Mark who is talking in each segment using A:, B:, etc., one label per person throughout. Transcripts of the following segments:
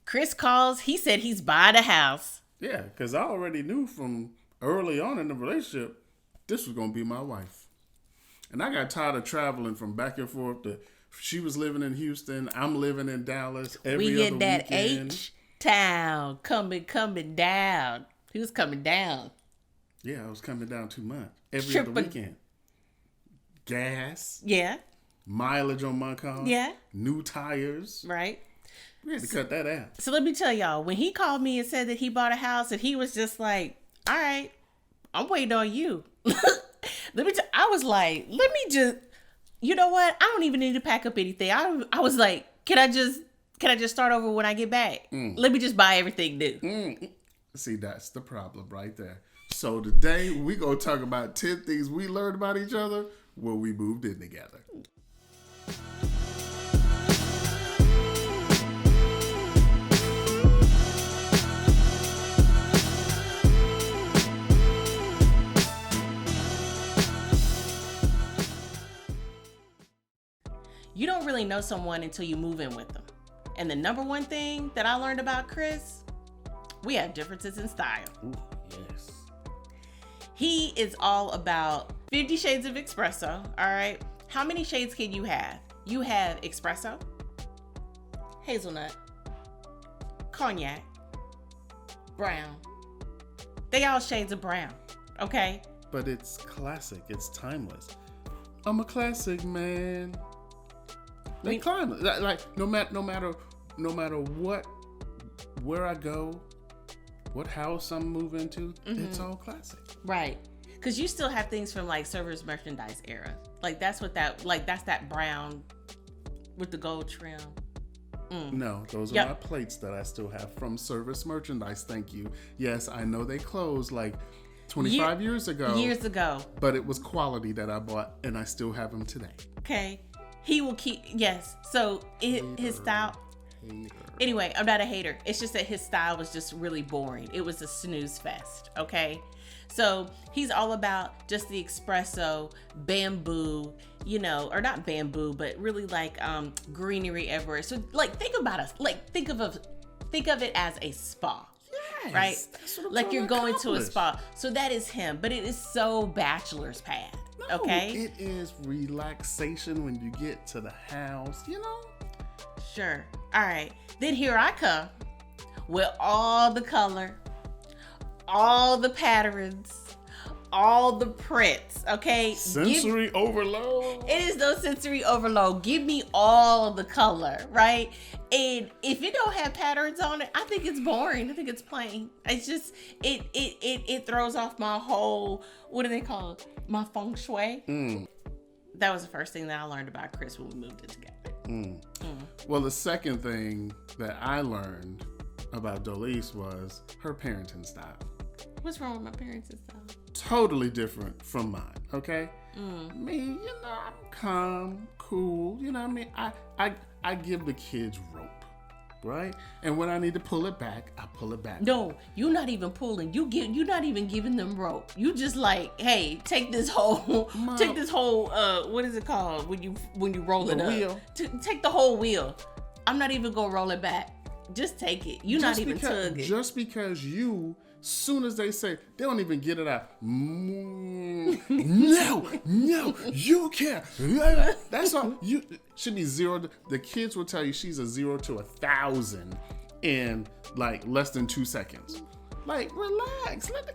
A: Chris calls. He said he's buying a house.
B: Yeah, because I already knew from early on in the relationship, this was going to be my wife. And I got tired of traveling from back and forth. She was living in Houston. I'm living in Dallas every other weekend.
A: We get that H-Town coming down. He was coming down.
B: Yeah, I was coming down too much. Every other weekend. Gas.
A: Yeah.
B: Mileage on my car.
A: Yeah.
B: New tires.
A: Right.
B: We had to cut that out.
A: So let me tell y'all, when he called me and said that he bought a house, and he was just like, all right, I'm waiting on you. I was like, let me just, you know what? I don't even need to pack up anything. I was like, can I just start over when I get back? Let me just buy everything new.
B: See, that's the problem right there. So today we gonna talk about 10 things we learned about each other when we moved in together.
A: You don't really know someone until you move in with them. And the number one thing that I learned about Chris, we have differences in style.
B: Ooh, yes.
A: He is all about 50 shades of espresso, all right? How many shades can you have? You have espresso, hazelnut, cognac, brown. They all shades of brown, okay?
B: But it's classic. It's timeless. I'm a classic man. They timeless. Like no matter what, where I go, what house I'm moving to, it's all classic.
A: Right. Because you still have things from like Service Merchandise era. Like that's that brown with the gold trim.
B: No, those are my plates that I still have from Service Merchandise. Thank you. Yes, I know they closed like 25 years ago.
A: Years ago.
B: But it was quality that I bought, and I still have them today.
A: Okay. He will keep, yes. So his style. Anyway, I'm not a hater. It's just that his style was just really boring. It was a snooze fest, okay? So he's all about just the espresso, bamboo, or not bamboo, but really like greenery everywhere. So like think of it as a spa.
B: Yes,
A: right? Like you're going to a
B: accomplish.
A: spa. So that is him, but it is so bachelor's pad. Okay?
B: It is relaxation when you get to the house,
A: Sure. All right. Then here I come with all the color, all the patterns, all the prints. Okay?
B: Sensory overload.
A: It is no sensory overload. Give me all the color, right? And if it don't have patterns on it, I think it's boring. I think it's plain. It's just it throws off my whole, what do they call it? My feng shui. That was the first thing that I learned about Chris when we moved in together.
B: Well, the second thing that I learned about Dolise was her parenting style.
A: What's wrong with my parents' style?
B: Totally different from mine, okay? Me, I'm calm, cool, what I mean? I give the kids rope, right? And when I need to pull it back, I pull it back.
A: No, you're not even pulling. You're not even giving them rope. You just like, hey, take this whole, what is it called when you roll it up?
B: Wheel.
A: Take the whole wheel. I'm not even gonna roll it back. Just take it. You're not even tugging.
B: Just because soon as they say, they don't even get it out. No, you can't. That's all. You should be 0. The kids will tell you she's a 0 to 1,000 in like less than 2 seconds. Like, relax. Let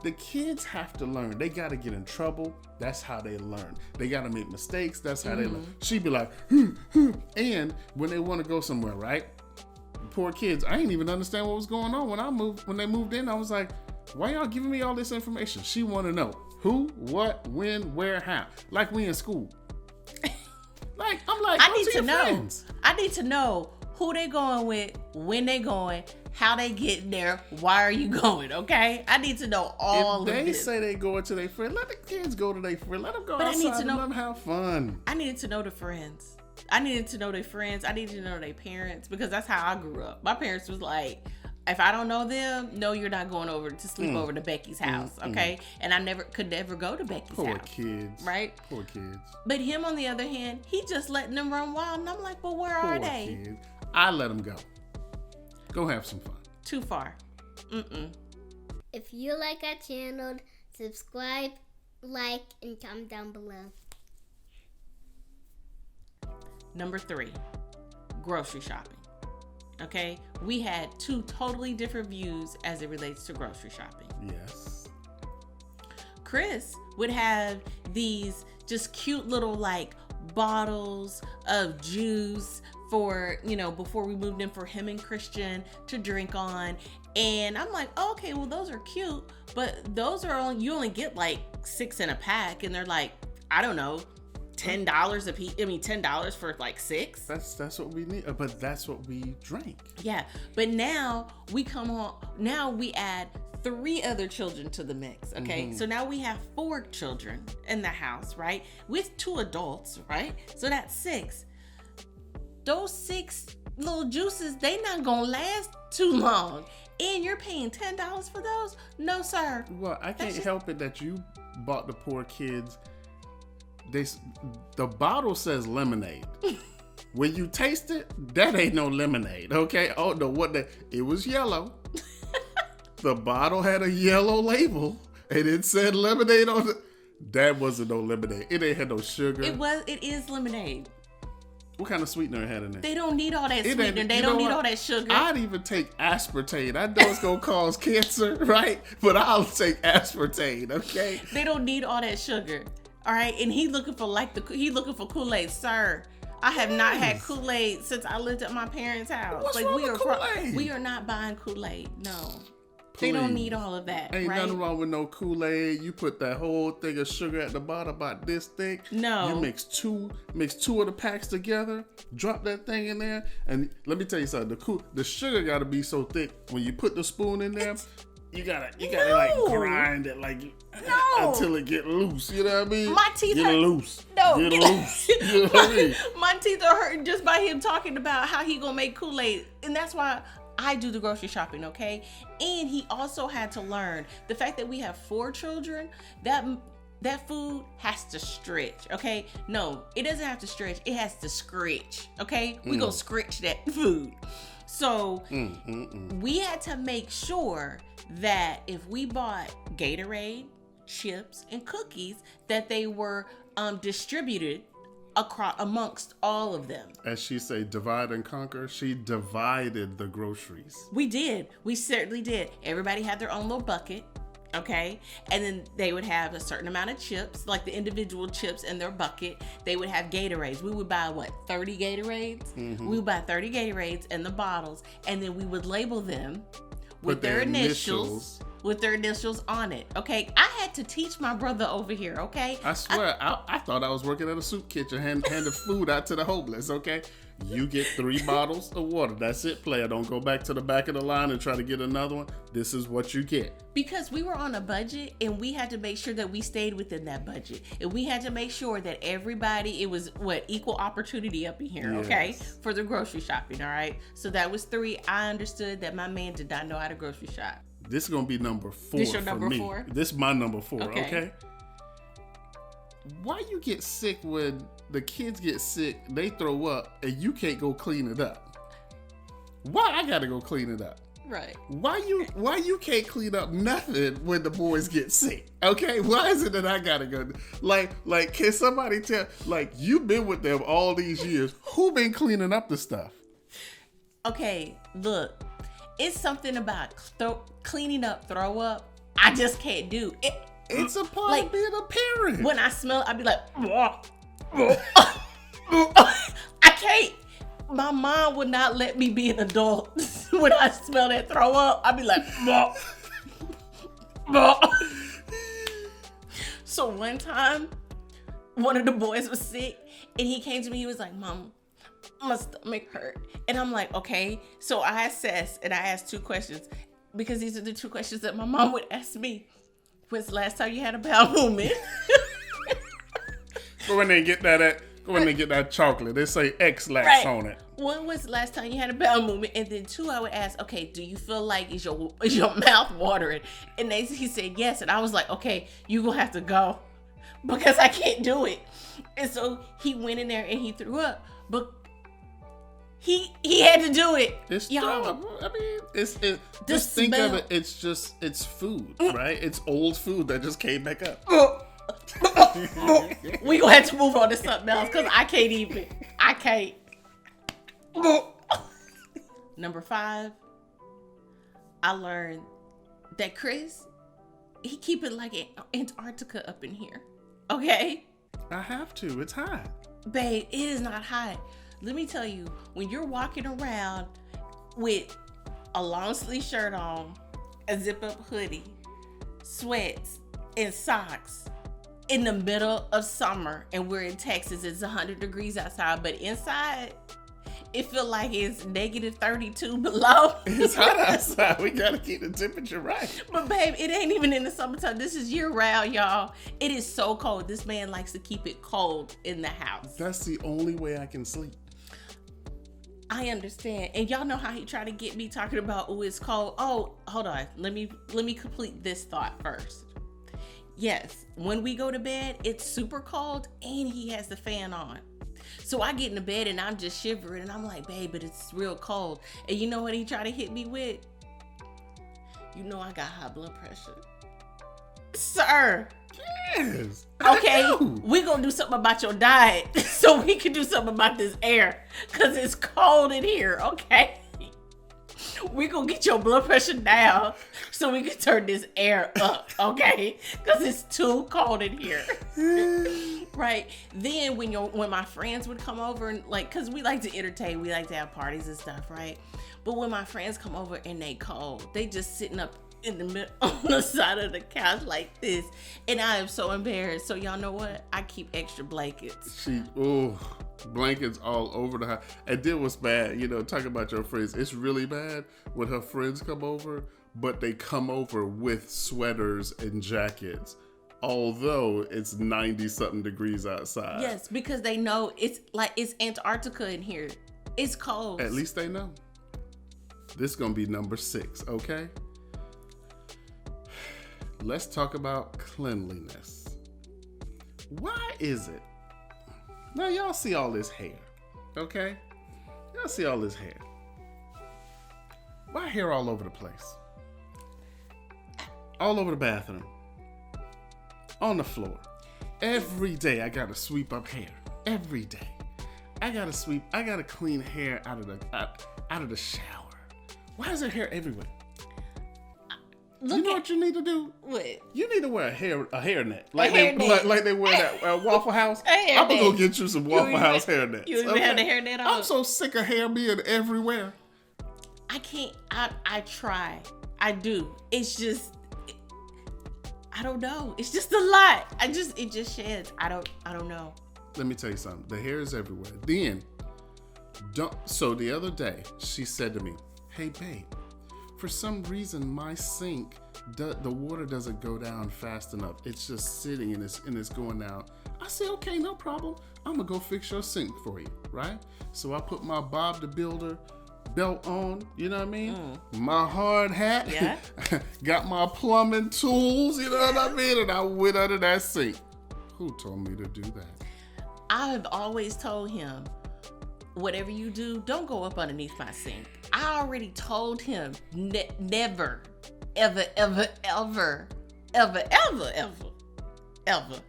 B: the kids have to learn. They got to get in trouble. That's how they learn. They got to make mistakes. That's how they learn. She'd be like, and when they want to go somewhere, right? Poor kids, I didn't even understand what was going on when they moved in. I was like, why y'all giving me all this information? She want to know who, what, when, where, how. Like we in school. I'm like,
A: I need to know.
B: Friends.
A: I need to know who they going with, when they going, how they getting there, why are you going, okay? I need to know all of this.
B: If they say they going to their friend, let the kids go to their friend. Let them go outside and let them have fun.
A: I needed to know the friends. I needed to know their friends. I needed to know their parents because that's how I grew up. My parents was like, if I don't know them, no, you're not going over to sleep over to Becky's house, okay? And I could never go to Becky's house.
B: Poor kids.
A: Right?
B: Poor kids.
A: But him, on the other hand, he just letting them run wild. And I'm like, well, where are they?
B: Kids. I let them go. Go have some fun.
A: Too far.
C: If you like our channel, subscribe, like, and comment down below.
A: Number 3, grocery shopping. Okay, we had 2 totally different views as it relates to grocery shopping.
B: Yes.
A: Chris would have these just cute little like bottles of juice for, before we moved in, for him and Christian to drink on. And I'm like, oh, okay, well, those are cute, but those are you only get like 6 in a pack, and they're like, I don't know, $10 a piece. I mean, $10 for like 6.
B: That's what we need, but that's what we drank.
A: Yeah, but now we come home. Now we add 3 other children to the mix. Okay, so now we have 4 children in the house, right? With 2 adults, right? So that's 6. Those 6 little juices, they not gonna last too long. And you're paying $10 for those? No, sir.
B: Well, I can't help it that you bought the poor kids. The bottle says lemonade. When you taste it, that ain't no lemonade, okay? Oh no, it was yellow. The bottle had a yellow label, and it said lemonade on it. That wasn't no lemonade. It ain't had no sugar.
A: It is lemonade.
B: What kind of sweetener it had in there?
A: They don't need all that sweetener. They don't need all that sugar.
B: I'd even take aspartame. I know it's gonna cause cancer, right? But I'll take aspartame, okay?
A: They don't need all that sugar. All right, and he looking for Kool-Aid, sir. I have not had Kool-Aid since I lived at my parents' house.
B: What's wrong with Kool-Aid?
A: We are not buying Kool-Aid. No.
B: Please.
A: They don't need all of that.
B: Ain't
A: right?
B: nothing wrong with no Kool-Aid. You put that whole thing of sugar at the bottom, about this thick.
A: No.
B: You mix two of the packs together, drop that thing in there, and let me tell you something. The sugar gotta be so thick when you put the spoon in there. You gotta like grind it until it get loose. You know what I mean?
A: My teeth
B: get
A: hurt.
B: Loose.
A: No,
B: get loose. You know what I mean?
A: My teeth are hurting just by him talking about how he gonna make Kool-Aid, and that's why I do the grocery shopping, okay? And he also had to learn the fact that we have 4 children. That food has to stretch, okay? No, it doesn't have to stretch. It has to scritch, okay? We gonna scritch that food. So we had to make sure that if we bought Gatorade, chips, and cookies, that they were distributed amongst all of them.
B: As she say, divide and conquer. She divided the groceries.
A: We did. We certainly did. Everybody had their own little bucket, okay? And then they would have a certain amount of chips, like the individual chips in their bucket. They would have Gatorades. We would buy 30 Gatorades? We would buy 30 Gatorades in the bottles, and then we would label them with their initials. With their initials on it, okay? I had to teach my brother over here, okay?
B: I swear, I thought I was working at a soup kitchen, handing food out to the homeless, okay? You get 3 bottles of water. That's it, player. Don't go back to the back of the line and try to get another one. This is what you get.
A: Because we were on a budget, and we had to make sure that we stayed within that budget. And we had to make sure that everybody, it was equal opportunity up in here, okay? For the grocery shopping, all right? So that was 3. I understood that my man did not know how to grocery shop.
B: This is going to be number 4
A: This your
B: for
A: number
B: me.
A: 4?
B: This is my number 4, okay? Why you get sick when the kids get sick, they throw up, and you can't go clean it up? Why I got to go clean it up?
A: Right.
B: Why you can't clean up nothing when the boys get sick? Okay? Why is it that I got to go? Like, can somebody tell, like, you've been with them all these years. Who been cleaning up the stuff?
A: Okay, look. It's something about cleaning up throw up. I just can't do it.
B: It's a part of being a parent.
A: When I smell, I'd be like, I can't. My mom would not let me be an adult when I smell that throw up. I'd be like, So one time, one of the boys was sick, and he came to me. He was like, Mom, my stomach hurt. And I'm like, okay. So I assessed, and I asked 2 questions, because these are the 2 questions that my mom would ask me. When's the last time you had a bowel movement?
B: Go in there and get that chocolate. They say X-Lax on it.
A: When was the last time you had a bowel movement? And then 2, I would ask, okay, do you feel like is your mouth watering? And he said yes. And I was like, okay, you gonna have to go, because I can't do it. And so he went in there and he threw up. But He had to do it.
B: It's
A: Y'all.
B: I mean, just think of it. It's food, right? It's old food that just came back up.
A: We gonna have to move on to something else because I can't. Number 5, I learned that Chris, he keep it like Antarctica up in here. Okay?
B: I have to. It's hot.
A: Babe, it is not hot. Let me tell you, when you're walking around with a long sleeve shirt on, a zip up hoodie, sweats, and socks in the middle of summer, and we're in Texas, it's 100 degrees outside, but inside, it feel like it's negative 32 below.
B: It's hot outside. We gotta keep the temperature right.
A: But babe, it ain't even in the summertime. This is year round, y'all. It is so cold. This man likes to keep it cold in the house.
B: That's the only way I can sleep.
A: I understand. And y'all know how he tried to get me talking about, oh, it's cold. Oh, hold on. Let me complete this thought first. Yes, when we go to bed, it's super cold and he has the fan on. So I get in the bed and I'm just shivering and I'm like, babe, but it's real cold. And you know what he tried to hit me with? You know I got high blood pressure. Sir.
B: Yes.
A: Okay, we're gonna do something about your diet so we can do something about this air. Cause it's cold in here, okay? We're gonna get your blood pressure down so we can turn this air up, okay? Because it's too cold in here. Right? Then when my friends would come over and because we like to entertain, we like to have parties and stuff, right? But when my friends come over and they cold, they just sitting up in the middle on the side of the couch like this, and I am so embarrassed. So y'all know what? I keep extra blankets.
B: Blankets all over the house. And then what's bad, talk about your friends. It's really bad when her friends come over, but they come over with sweaters and jackets, although it's 90 something degrees outside.
A: Yes, because they know it's Antarctica in here. It's cold.
B: At least they know. This is gonna be number 6, okay? Let's talk about cleanliness. Why is it? Now y'all see all this hair, okay? Y'all see all this hair. Why hair all over the place? All over the bathroom. On the floor. Every day I gotta sweep up hair. Every day. I gotta clean hair out of the shower. Why is there hair everywhere? You know what you need to do?
A: What?
B: You need to wear a hairnet.
A: Like
B: they wear that Waffle House. I'm gonna go get you some Waffle House hairnets.
A: You even have the hairnet on?
B: I'm so sick of hair being everywhere.
A: I can't. I try. I do. It's just. I don't know. It's just a lot. It just sheds. I don't know.
B: Let me tell you something. The hair is everywhere. Then, so the other day she said to me, "Hey babe, for some reason my sink, the water doesn't go down fast enough. It's just sitting and it's going down." I said, "Okay, no problem. I'm gonna go fix your sink for you, right?" So I put my Bob the Builder belt on, you know what I mean? My hard hat,
A: yeah.
B: Got my plumbing tools, you know what I mean? And I went under that sink. Who told me to do that?
A: I've always told him, whatever you do, don't go up underneath my sink. I already told him never, ever, ever, ever, ever, ever, ever, ever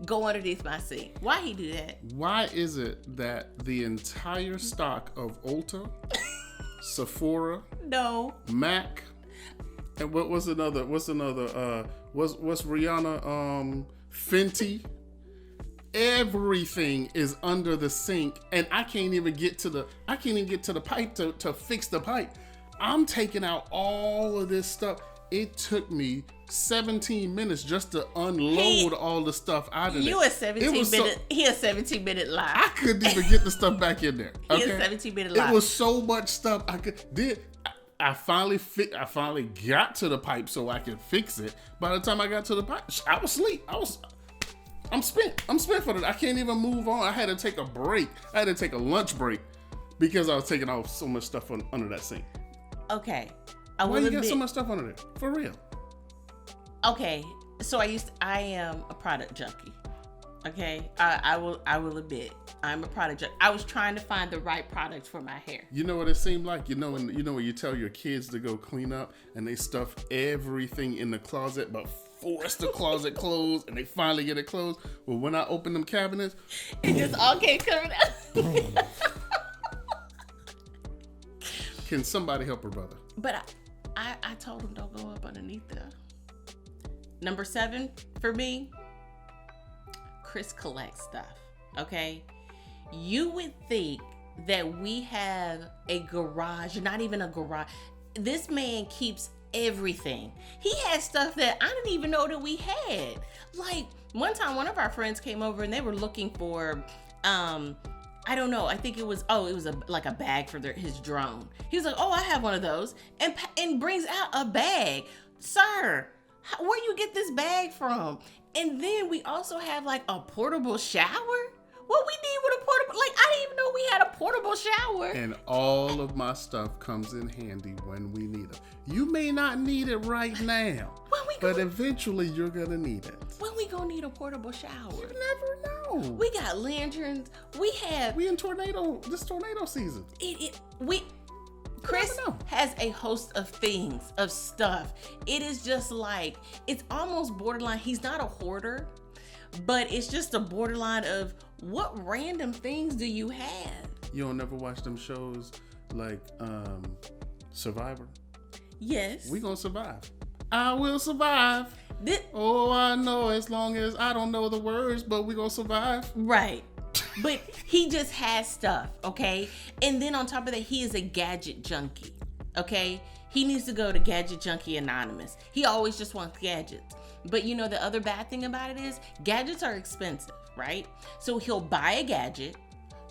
A: go underneath my sink. Why he do that?
B: Why is it that the entire stock of Ulta, Sephora, Mac, and what's Rihanna, Fenty, everything is under the sink, and I can't even get to the pipe to fix the pipe. I'm taking out all of this stuff. It took me 17 minutes just to unload all the stuff out of
A: he a 17-minute lie.
B: I couldn't even get the stuff back in there. Okay?
A: He a 17-minute lie.
B: It was so much stuff I finally got to the pipe so I could fix it. By the time I got to the pipe, I was asleep. I'm spent for it. I can't even move on. I had to take a break. I had to take a lunch break because I was taking off so much stuff under that sink.
A: Okay.
B: Why you got so much stuff under there? For real.
A: Okay. So I am a product junkie. Okay, I will admit I'm a product junkie. I was trying to find the right product for my hair.
B: You know what it seemed like? You know when you tell your kids to go clean up and they stuff everything in the closet but force the closet closed and they finally get it closed? Well, when I open them cabinets,
A: it just all came coming out.
B: Can somebody help her brother?
A: But I told him don't go up underneath there. Number 7 for me, Chris collects stuff. Okay, you would think that we have a garage, not even a garage. This man keeps everything. He has stuff that I didn't even know that we had. Like one time, one of our friends came over and they were looking for, I don't know. I think it was like a bag for his drone. He was like, "Oh, I have one of those," and brings out a bag. Sir, where you get this bag from? And then we also have like a portable shower. What we need with a portable? Like I didn't even know we had a portable shower.
B: And all of my stuff comes in handy when we need it. You may not need it right now, but eventually you're gonna need it.
A: When we gonna need a portable shower?
B: You never know.
A: We got lanterns. We
B: in this tornado season.
A: Chris has a host of things, of stuff. It is just like, it's almost borderline. He's not a hoarder, but it's just a borderline of what random things do you have?
B: You don't never watch them shows like Survivor?
A: Yes.
B: We gonna survive. I will survive. I know as long as I don't know the words, but we gonna survive.
A: Right. But he just has stuff, okay? And then on top of that, he is a gadget junkie, okay? He needs to go to Gadget Junkie Anonymous. He always just wants gadgets. But you know, the other bad thing about it is gadgets are expensive, right? So he'll buy a gadget,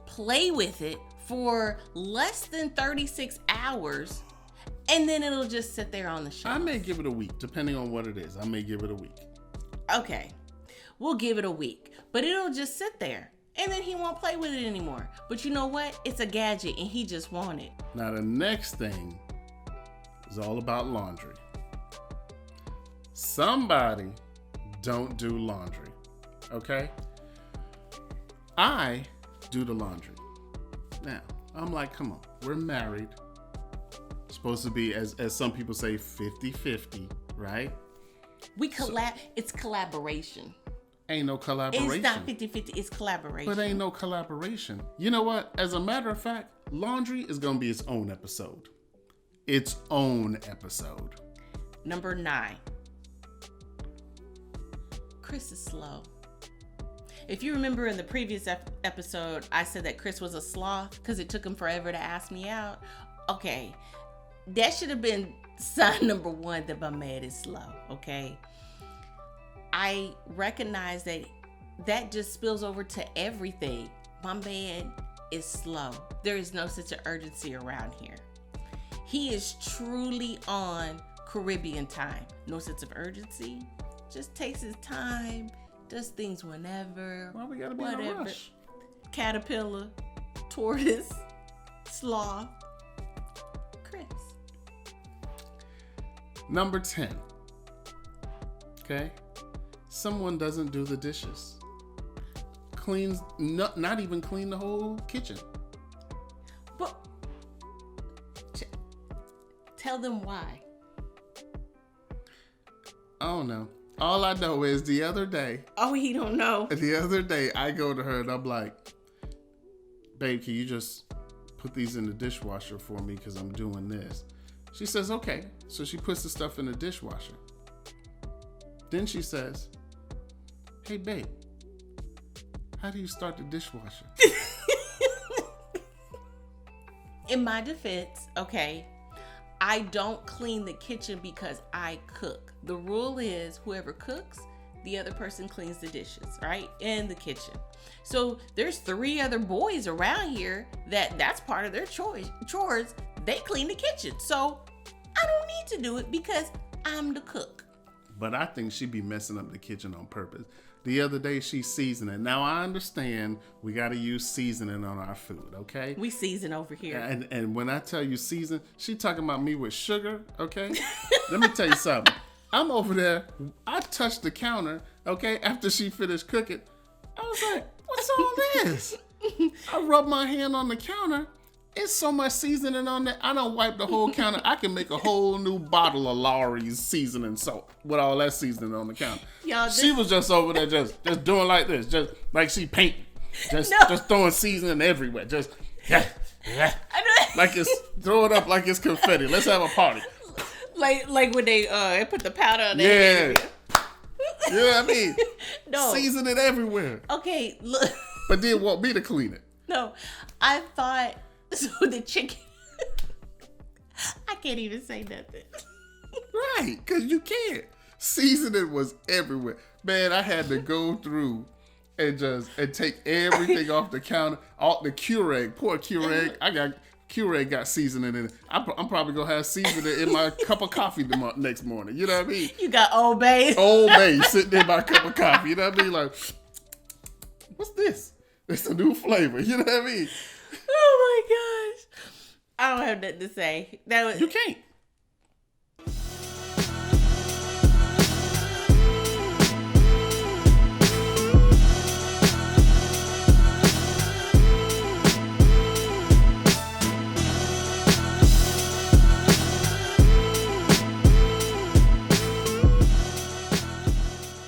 A: play with it for less than 36 hours, and then it'll just sit there on the shelf.
B: I may give it a week, depending on what it is. I may give it a week.
A: Okay, we'll give it a week, but it'll just sit there. And then he won't play with it anymore. But you know what? It's a gadget and he just wants it.
B: Now the next thing is all about laundry. Somebody don't do laundry, okay? I do the laundry. Now, I'm like, come on, we're married. Supposed to be, as some people say, 50-50, right?
A: It's collaboration.
B: Ain't no collaboration.
A: It's not 50-50, it's collaboration.
B: But ain't no collaboration. You know what? As a matter of fact, laundry is going to be its own episode. Its own episode.
A: Number 9. Chris is slow. If you remember in the previous episode, I said that Chris was a sloth because it took him forever to ask me out. Okay, that should have been sign number 1 that my man is slow, okay? I recognize that just spills over to everything. My man is slow. There is no such an urgency around here. He is truly on Caribbean time. No sense of urgency. Just takes his time, does things whenever.
B: Why we gotta be in a rush?
A: Caterpillar, tortoise, sloth, Chris.
B: Number 10. Okay? Someone doesn't do the dishes. Cleans, not even clean the whole kitchen.
A: But tell them why.
B: I don't know. All I know is the other day.
A: Oh, he don't know.
B: The other day, I go to her and I'm like, babe, can you just put these in the dishwasher for me because I'm doing this? She says, okay. So she puts the stuff in the dishwasher. Then she says, hey, babe, how do you start the dishwasher?
A: In my defense, okay, I don't clean the kitchen because I cook. The rule is whoever cooks, the other person cleans the dishes, right? In the kitchen. So there's 3 other boys around here that's part of their chores. They clean the kitchen. So I don't need to do it because I'm the cook.
B: But I think she be messing up the kitchen on purpose. The other day she seasoned. Now I understand we got to use seasoning on our food, okay?
A: We season over here.
B: And when I tell you season, she talking about me with sugar, okay? Let me tell you something. I'm over there. I touched the counter, okay, after she finished cooking. I was like, what's all this? I rub my hand on the counter. It's so much seasoning on there. I don't wipe the whole counter. I can make a whole new bottle of Lawry's seasoning soap with all that seasoning on the counter.
A: Y'all,
B: She was just over there just doing like this, just like she painting, just throwing seasoning everywhere, just like it's throw it up like it's confetti. Let's have a party.
A: Like when they put the powder on there.
B: Yeah. You know what I mean?
A: No.
B: Season it everywhere.
A: Okay, look.
B: But didn't want me to clean it.
A: No, I thought so. The chicken. I can't even say nothing.
B: Right, because you can't. Seasoning was everywhere. Man, I had to go through and take everything off the counter. All the Keurig, poor Keurig. Keurig got seasoning in it. I'm probably going to have seasoning in my cup of coffee the next morning. You know what I mean?
A: You got Old Bay.
B: Old Bay sitting in my cup of coffee. You know what I mean? Like, what's this? It's a new flavor. You know what I mean?
A: Oh my gosh. I don't have nothing to say.
B: You can't.